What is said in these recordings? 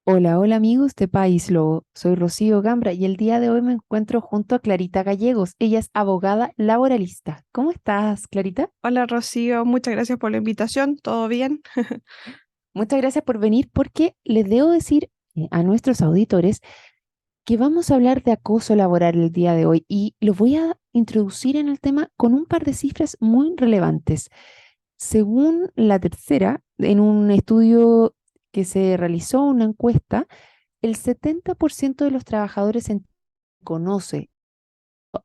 Hola, hola amigos de País Lobo. Soy Rocío Gambra y el día de hoy me encuentro junto a Clarita Gallegos. Ella es abogada laboralista. ¿Cómo estás, Clarita? Hola Rocío, muchas gracias por la invitación, ¿todo bien? Muchas gracias por venir porque les debo decir a nuestros auditores que vamos a hablar de acoso laboral el día de hoy y lo voy a introducir en el tema con un par de cifras muy relevantes. Según la tercera, en un estudio que se realizó, una encuesta, el 70% de los trabajadores conoce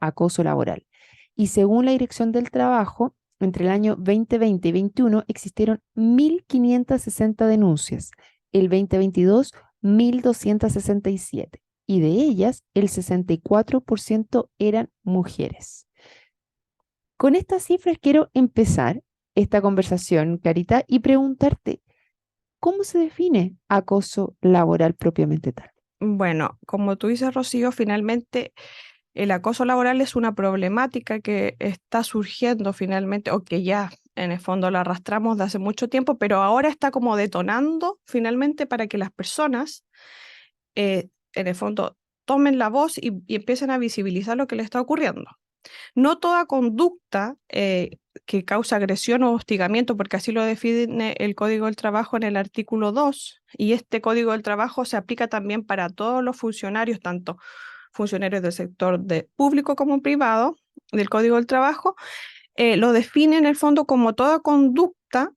acoso laboral. Y según la Dirección del Trabajo, entre el año 2020 y 2021 existieron 1.560 denuncias, el 2022 1.267 y de ellas el 64% eran mujeres. Con estas cifras quiero empezar esta conversación, Carita, y preguntarte, ¿cómo se define acoso laboral propiamente tal? Bueno, como tú dices Rocío, finalmente el acoso laboral es una problemática que está surgiendo finalmente, o que ya en el fondo la arrastramos de hace mucho tiempo, pero ahora está como detonando finalmente para que las personas en el fondo tomen la voz y empiecen a visibilizar lo que le está ocurriendo. No toda conducta que causa agresión o hostigamiento, porque así lo define el Código del Trabajo en el artículo 2, y este Código del Trabajo se aplica también para todos los funcionarios, tanto funcionarios del sector público como privado del Código del Trabajo, lo define en el fondo como toda conducta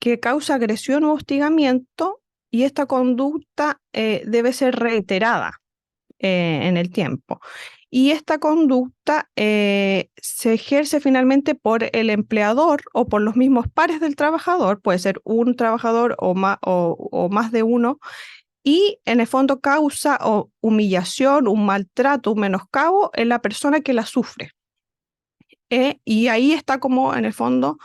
que causa agresión o hostigamiento, y esta conducta debe ser reiterada en el tiempo. Y esta conducta se ejerce finalmente por el empleador o por los mismos pares del trabajador, puede ser un trabajador o más de uno, y en el fondo causa humillación, un maltrato, un menoscabo en la persona que la sufre. Y ahí está como en el fondo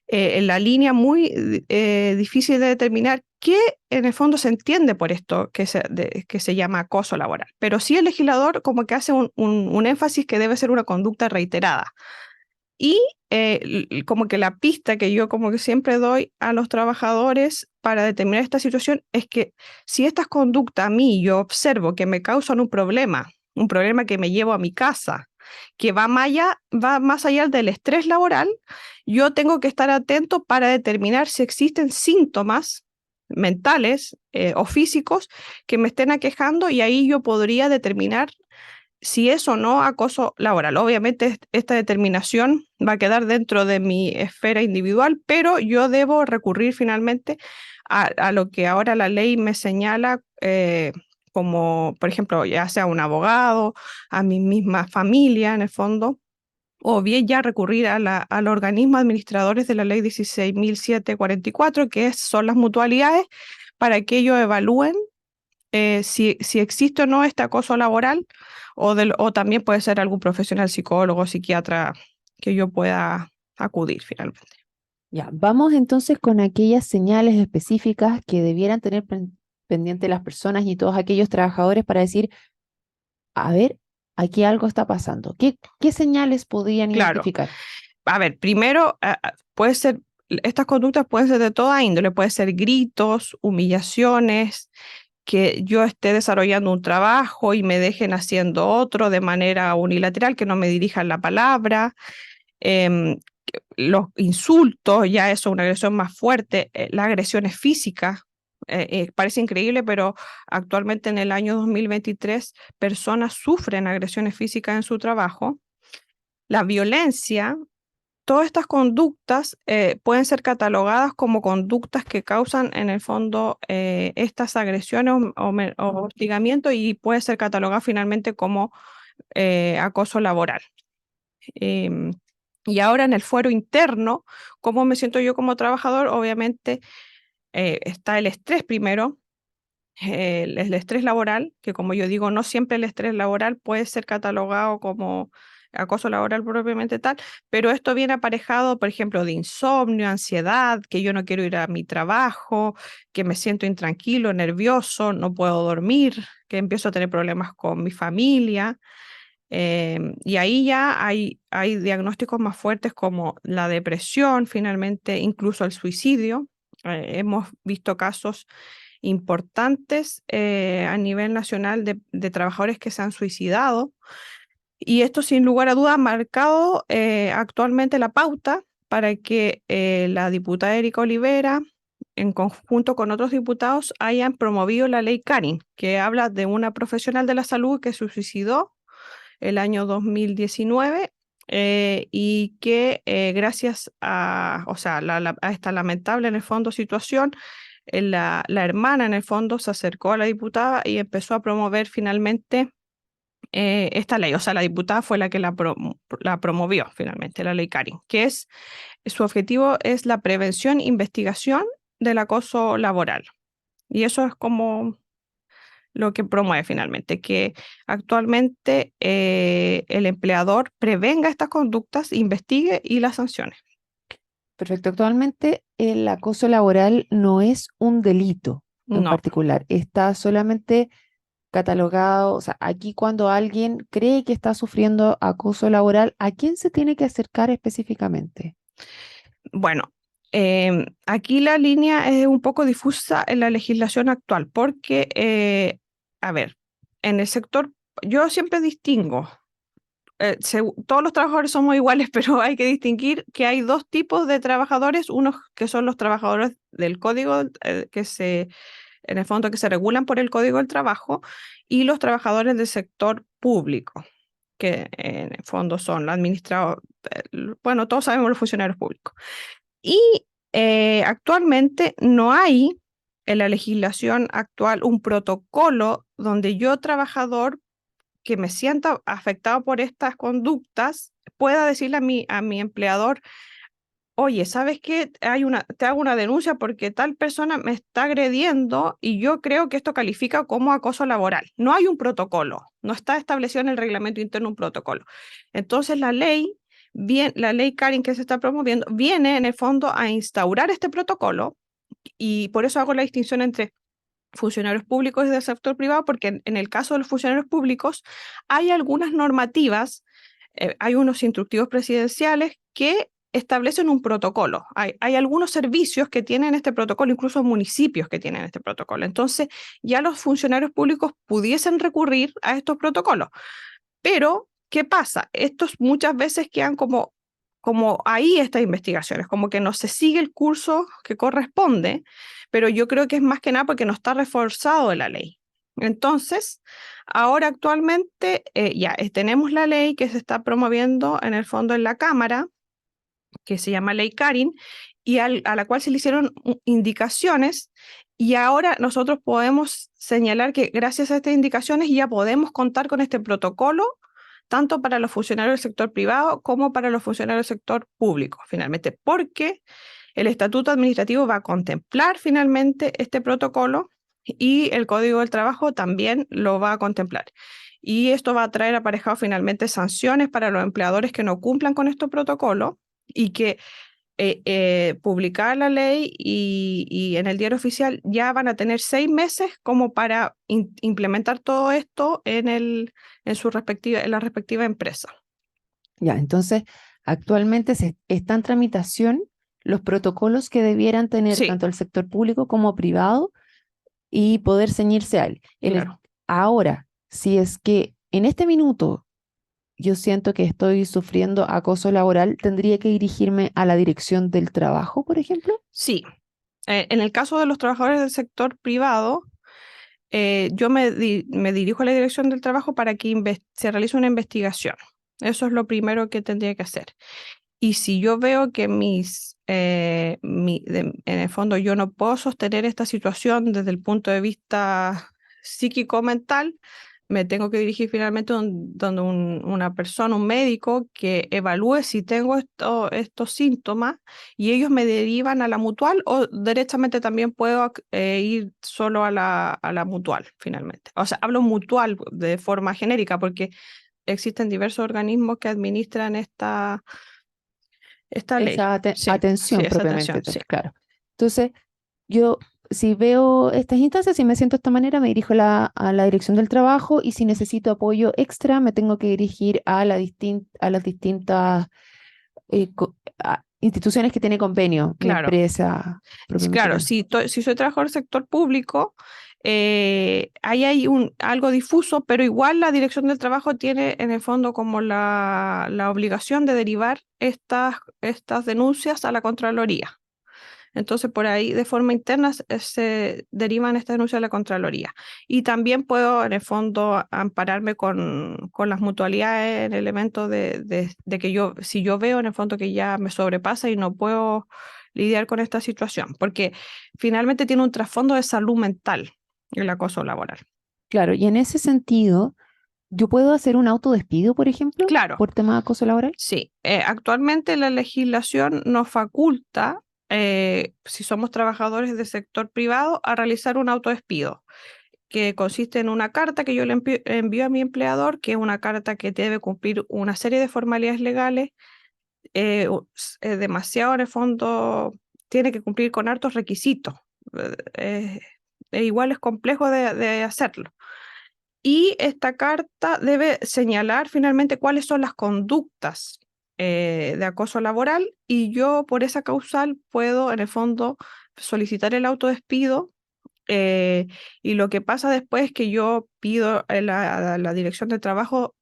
en la línea muy difícil de determinar qué en el fondo se entiende por esto que se llama acoso laboral. Pero sí el legislador como que hace un énfasis que debe ser una conducta reiterada. Y como que la pista que yo como que siempre doy a los trabajadores para determinar esta situación es que si estas conductas a mí yo observo que me causan un problema que me llevo a mi casa, que va más allá del estrés laboral, yo tengo que estar atento para determinar si existen síntomas mentales o físicos que me estén aquejando, y ahí yo podría determinar si es o no acoso laboral. Obviamente esta determinación va a quedar dentro de mi esfera individual, pero yo debo recurrir finalmente a lo que ahora la ley me señala como, por ejemplo, ya sea un abogado, a mi misma familia en el fondo, o bien ya recurrir al organismo administradores de la ley 16.744, son las mutualidades, para que ellos evalúen si existe o no este acoso laboral, o también puede ser algún profesional psicólogo, psiquiatra que yo pueda acudir finalmente. Ya, vamos entonces con aquellas señales específicas que debieran tener pendiente las personas y todos aquellos trabajadores para decir, a ver, aquí algo está pasando. ¿Qué señales podrían Claro, identificar? a ver, primero puede ser, estas conductas pueden ser de toda índole, puede ser gritos, humillaciones, que yo esté desarrollando un trabajo y me dejen haciendo otro de manera unilateral, que no me dirijan la palabra, em, los insultos, ya eso, una agresión más fuerte, las agresiones físicas. Parece increíble, pero actualmente en el año 2023 personas sufren agresiones físicas en su trabajo. La violencia, todas estas conductas pueden ser catalogadas como conductas que causan en el fondo estas agresiones o hostigamiento, y puede ser catalogada finalmente como acoso laboral. Em, y ahora en el fuero interno, ¿cómo me siento yo como trabajador? Obviamente está el estrés primero, el estrés laboral, que como yo digo, no siempre el estrés laboral puede ser catalogado como acoso laboral propiamente tal, pero esto viene aparejado, por ejemplo, de insomnio, ansiedad, que yo no quiero ir a mi trabajo, que me siento intranquilo, nervioso, no puedo dormir, que empiezo a tener problemas con mi familia. Y ahí ya hay diagnósticos más fuertes como la depresión, finalmente incluso el suicidio. Hemos visto casos importantes a nivel nacional de trabajadores que se han suicidado. Y esto sin lugar a dudas ha marcado actualmente la pauta para que la diputada Erika Olivera, en conjunto con otros diputados, hayan promovido la ley Carin, que habla de una profesional de la salud que se suicidó el año 2019 y que gracias a, o sea, a esta lamentable en el fondo situación, la hermana en el fondo se acercó a la diputada y empezó a promover finalmente esta ley. O sea, la diputada fue la que la promovió finalmente, la ley Carin, que es, su objetivo es la prevención e investigación del acoso laboral. Y eso es como lo que promueve finalmente, que actualmente el empleador prevenga estas conductas, investigue y las sancione. Perfecto. Actualmente el acoso laboral no es un delito en No, particular, está solamente catalogado, o sea, aquí cuando alguien cree que está sufriendo acoso laboral, ¿a quién se tiene que acercar específicamente? bueno, aquí la línea es un poco difusa en la legislación actual, porque, a ver, en el sector, yo siempre distingo, todos los trabajadores somos iguales, pero hay que distinguir que hay dos tipos de trabajadores, unos que son los trabajadores del código, en el fondo, que se regulan por el Código del Trabajo, y los trabajadores del sector público, que en el fondo son los administrados, bueno, todos sabemos los funcionarios públicos. Y actualmente no hay en la legislación actual un protocolo donde yo, trabajador, que me sienta afectado por estas conductas, pueda decirle a mi empleador: oye, ¿sabes qué? Te hago una denuncia porque tal persona me está agrediendo y yo creo que esto califica como acoso laboral. No hay un protocolo, no está establecido en el reglamento interno un protocolo. Entonces la ley Karin que se está promoviendo, viene en el fondo a instaurar este protocolo, y por eso hago la distinción entre funcionarios públicos y del sector privado, porque en el caso de los funcionarios públicos hay algunas normativas, hay unos instructivos presidenciales que establecen un protocolo. Hay algunos servicios que tienen este protocolo, incluso municipios que tienen este protocolo. Entonces, ya los funcionarios públicos pudiesen recurrir a estos protocolos. Pero, ¿qué pasa? Estos muchas veces quedan como ahí estas investigaciones, como que no se sigue el curso que corresponde, pero yo creo que es más que nada porque no está reforzado en la ley. Entonces, ahora actualmente ya tenemos la ley que se está promoviendo en el fondo en la Cámara, que se llama Ley Karin, y a la cual se le hicieron indicaciones, y ahora nosotros podemos señalar que gracias a estas indicaciones ya podemos contar con este protocolo, tanto para los funcionarios del sector privado como para los funcionarios del sector público, finalmente, porque el Estatuto Administrativo va a contemplar finalmente este protocolo y el Código del Trabajo también lo va a contemplar. Y esto va a traer aparejado finalmente sanciones para los empleadores que no cumplan con estos protocolos, y que publicar la ley y en el diario oficial ya van a tener 6 meses como para implementar todo esto en la respectiva empresa. Ya, entonces, actualmente está en tramitación los protocolos que debieran tener Sí, tanto el sector público como privado y poder ceñirse a él. claro. Ahora, si es que en este minuto yo siento que estoy sufriendo acoso laboral, ¿tendría que dirigirme a la dirección del trabajo, por ejemplo? Sí, en el caso de los trabajadores del sector privado, yo me dirijo a la Dirección del Trabajo para que se realice una investigación. Eso es lo primero que tendría que hacer. Y si yo veo que en el fondo yo no puedo sostener esta situación desde el punto de vista psíquico-mental, me tengo que dirigir finalmente donde una persona, un médico, que evalúe si tengo estos síntomas, y ellos me derivan a la mutual, o derechamente también puedo ir solo a la mutual finalmente. O sea, hablo mutual de forma genérica porque existen diversos organismos que administran esta ley. Esa Sí, sí, atención esa propiamente atención, tal, sí. claro. Entonces, yo, si veo estas instancias y me siento de esta manera, me dirijo a la dirección del trabajo, y si necesito apoyo extra, me tengo que dirigir a las distintas instituciones que tienen convenio, la Claro. empresa propiamente Claro, tal. si soy trabajador del sector público, ahí hay algo difuso, pero igual la Dirección del Trabajo tiene en el fondo como la obligación de derivar estas denuncias a la Contraloría. Entonces, por ahí de forma interna se derivan estas denuncias a la Contraloría. Y también puedo, en el fondo, ampararme con las mutualidades en el elemento de que si yo veo en el fondo que ya me sobrepasa y no puedo lidiar con esta situación, porque finalmente tiene un trasfondo de salud mental el acoso laboral. Claro, y en ese sentido, ¿yo puedo hacer un autodespido, por ejemplo, Claro, por tema de acoso laboral? sí. Actualmente la legislación nos faculta, si somos trabajadores del sector privado, a realizar un autodespido, que consiste en una carta que yo le envío a mi empleador, que es una carta que debe cumplir una serie de formalidades legales, demasiado en el fondo, tiene que cumplir con hartos requisitos. eh, igual es complejo de hacerlo. Y esta carta debe señalar finalmente cuáles son las conductas de acoso laboral, y yo por esa causal puedo en el fondo solicitar el autodespido. Y lo que pasa después es que yo pido a la Dirección de Trabajo,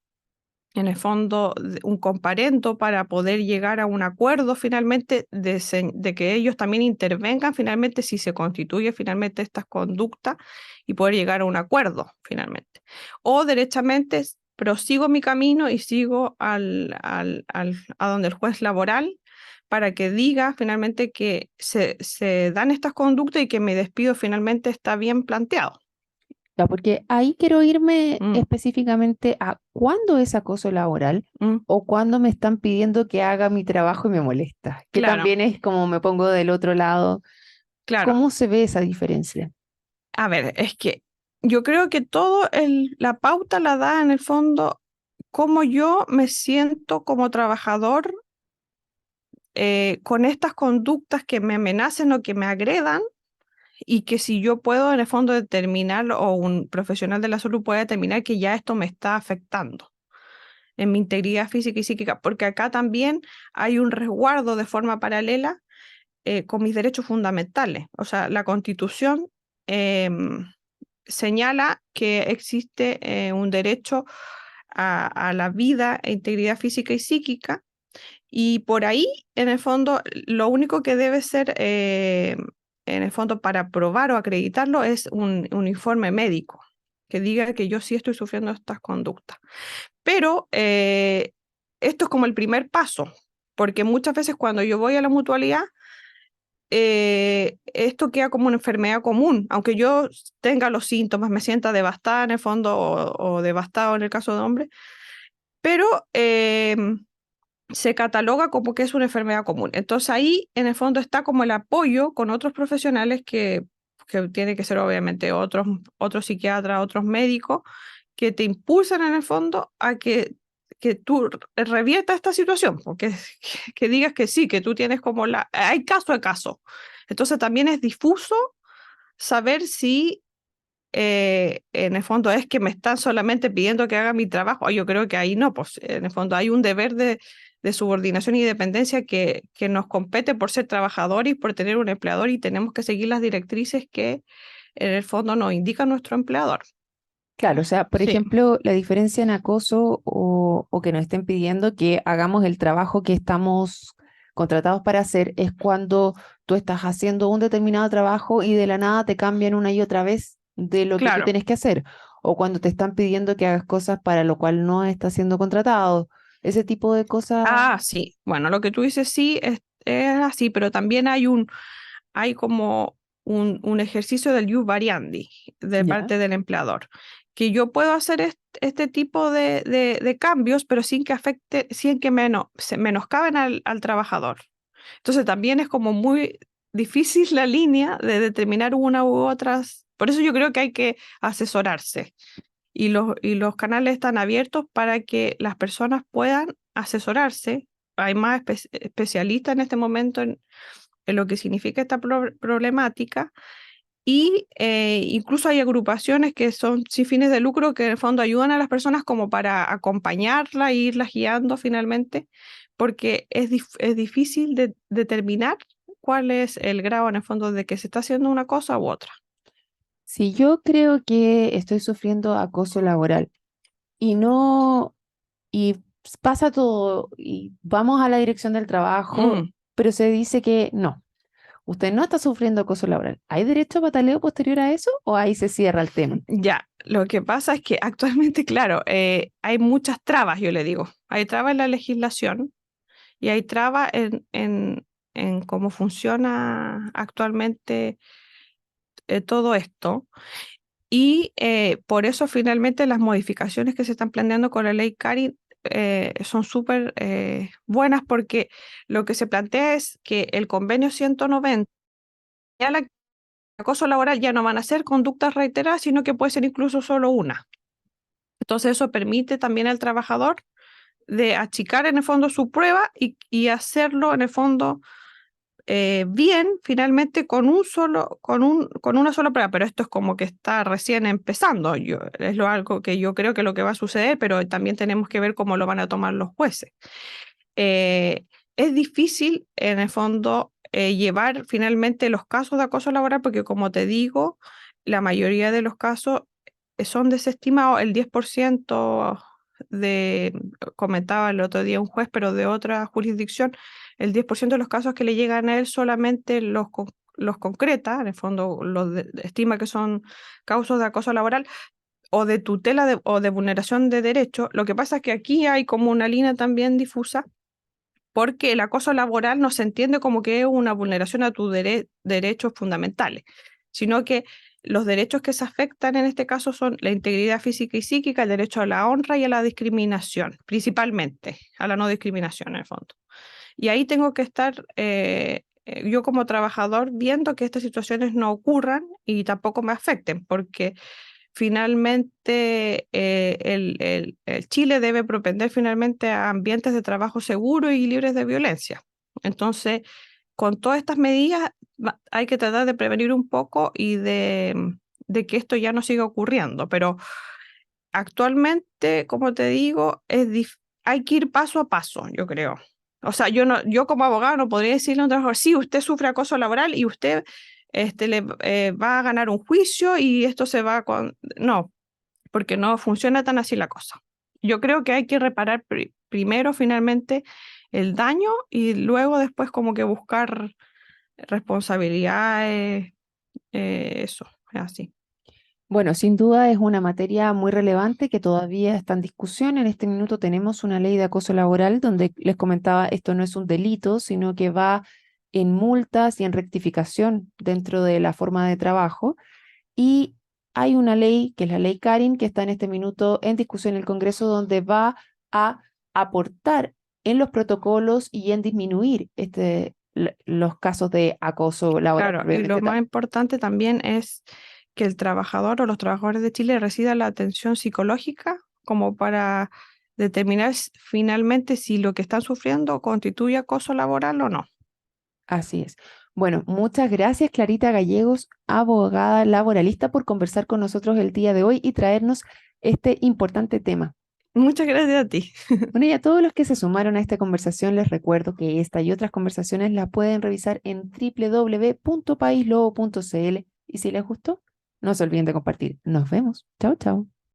en el fondo, un comparendo para poder llegar a un acuerdo finalmente de que ellos también intervengan finalmente si se constituye finalmente estas conductas, y poder llegar a un acuerdo finalmente. O derechamente prosigo mi camino y sigo a donde el juez laboral para que diga finalmente que se dan estas conductas y que mi despido finalmente está bien planteado. Ya, porque ahí quiero irme Mm, específicamente a cuándo es acoso laboral mm, o cuándo me están pidiendo que haga mi trabajo y me molesta, que claro, también es como me pongo del otro lado. claro. ¿Cómo se ve esa diferencia? A ver, es que yo creo que la pauta la da en el fondo cómo yo me siento como trabajador, con estas conductas que me amenacen o que me agredan, y que si yo puedo en el fondo determinar, o un profesional de la salud puede determinar que ya esto me está afectando en mi integridad física y psíquica, porque acá también hay un resguardo de forma paralela, con mis derechos fundamentales. O sea, la Constitución em, señala que existe un derecho a la vida e integridad física y psíquica, y por ahí, en el fondo, lo único que debe ser, en el fondo, para probar o acreditarlo es un informe médico que diga que yo sí estoy sufriendo estas conductas. Pero esto es como el primer paso, porque muchas veces cuando yo voy a la mutualidad, esto queda como una enfermedad común, aunque yo tenga los síntomas, me sienta devastada en el fondo, o devastado en el caso de hombre, pero se cataloga como que es una enfermedad común. Entonces ahí en el fondo está como el apoyo con otros profesionales que tiene que ser obviamente otros psiquiatras, otros médicos, que te impulsan en el fondo a que tú reviertas esta situación, porque que digas que sí, que tú tienes como hay caso a caso. Entonces también es difuso saber si en el fondo es que me están solamente pidiendo que haga mi trabajo. Yo creo que ahí no, pues en el fondo hay un deber de subordinación y dependencia que nos compete por ser trabajadores y por tener un empleador, y tenemos que seguir las directrices que en el fondo nos indica nuestro empleador. Claro, o sea, por Sí, ejemplo, la diferencia en acoso o que nos estén pidiendo que hagamos el trabajo que estamos contratados para hacer es cuando tú estás haciendo un determinado trabajo y de la nada te cambian una y otra vez de lo que tú claro. tienes que hacer, o cuando te están pidiendo que hagas cosas para lo cual no estás siendo contratado, ese tipo de cosas. Ah, sí. Bueno, lo que tú dices sí es así, pero también hay como un ejercicio del ius variandi de Ya. parte del empleador, que yo puedo hacer este tipo de cambios, pero sin que afecte, sin que se menoscaben al trabajador. Entonces también es como muy difícil la línea de determinar una u otras. Por eso yo creo que hay que asesorarse, y los canales están abiertos para que las personas puedan asesorarse. Hay más especialistas en este momento en lo que significa esta problemática, y incluso hay agrupaciones que son sin fines de lucro, que en el fondo ayudan a las personas como para acompañarla e irlas guiando finalmente porque es difícil determinar cuál es el grado en el fondo de que se está haciendo una cosa u otra. Si yo creo que estoy sufriendo acoso laboral y no, y pasa todo, y vamos a la dirección del trabajo, Mm, pero se dice que no, usted no está sufriendo acoso laboral. ¿Hay derecho a pataleo posterior a eso o ahí se cierra el tema? ya, lo que pasa es que actualmente, claro, hay muchas trabas, yo le digo. Hay trabas en la legislación y hay trabas en cómo funciona actualmente todo esto. Y por eso finalmente las modificaciones que se están planeando con la ley Cari son súper buenas porque lo que se plantea es que el convenio 190, ya el acoso laboral ya no van a ser conductas reiteradas, sino que puede ser incluso solo una. Entonces eso permite también al trabajador de achicar en el fondo su prueba y hacerlo en el fondo bien, finalmente con una sola prueba, pero esto es como que está recién empezando. Algo que yo creo que es lo que va a suceder, pero también tenemos que ver cómo lo van a tomar los jueces. Eh, es difícil, en el fondo, llevar finalmente los casos de acoso laboral, porque como te digo, la mayoría de los casos son desestimados, el 10% comentaba el otro día un juez, pero de otra jurisdicción, el 10% de los casos que le llegan a él solamente los concreta, en el fondo estima que son causas de acoso laboral o de tutela o de vulneración de derechos. Lo que pasa es que aquí hay como una línea también difusa, porque el acoso laboral no se entiende como que es una vulneración a tus derechos fundamentales, sino que los derechos que se afectan en este caso son la integridad física y psíquica, el derecho a la honra y a la discriminación, principalmente a la no discriminación en el fondo. Y ahí tengo que estar yo como trabajador viendo que estas situaciones no ocurran y tampoco me afecten, porque finalmente el Chile debe propender finalmente a ambientes de trabajo seguros y libres de violencia. Entonces, con todas estas medidas hay que tratar de prevenir un poco y de que esto ya no siga ocurriendo, pero actualmente, como te digo, hay que ir paso a paso, yo creo. O sea, yo como abogado no podría decirle a un trabajador, sí, usted sufre acoso laboral y usted va a ganar un juicio y esto se va con... No, porque no funciona tan así la cosa. Yo creo que hay que reparar primero finalmente el daño y luego después como que buscar responsabilidades, eso, es así. Bueno, sin duda es una materia muy relevante que todavía está en discusión. En este minuto tenemos una ley de acoso laboral donde les comentaba, esto no es un delito, sino que va en multas y en rectificación dentro de la forma de trabajo. Y hay una ley, que es la ley Karin, que está en este minuto en discusión en el Congreso, donde va a aportar en los protocolos y en disminuir los casos de acoso laboral Claro, y lo propiamente más tal. importante también es que el trabajador o los trabajadores de Chile reciban la atención psicológica como para determinar finalmente si lo que están sufriendo constituye acoso laboral o no. Así es. Bueno, muchas gracias, Clarita Gallegos, abogada laboralista, por conversar con nosotros el día de hoy y traernos este importante tema. Muchas gracias a ti. Bueno, y a todos los que se sumaron a esta conversación, les recuerdo que esta y otras conversaciones las pueden revisar en www.paislobo.cl y si les gustó, no se olviden de compartir. Nos vemos. Chao, chao.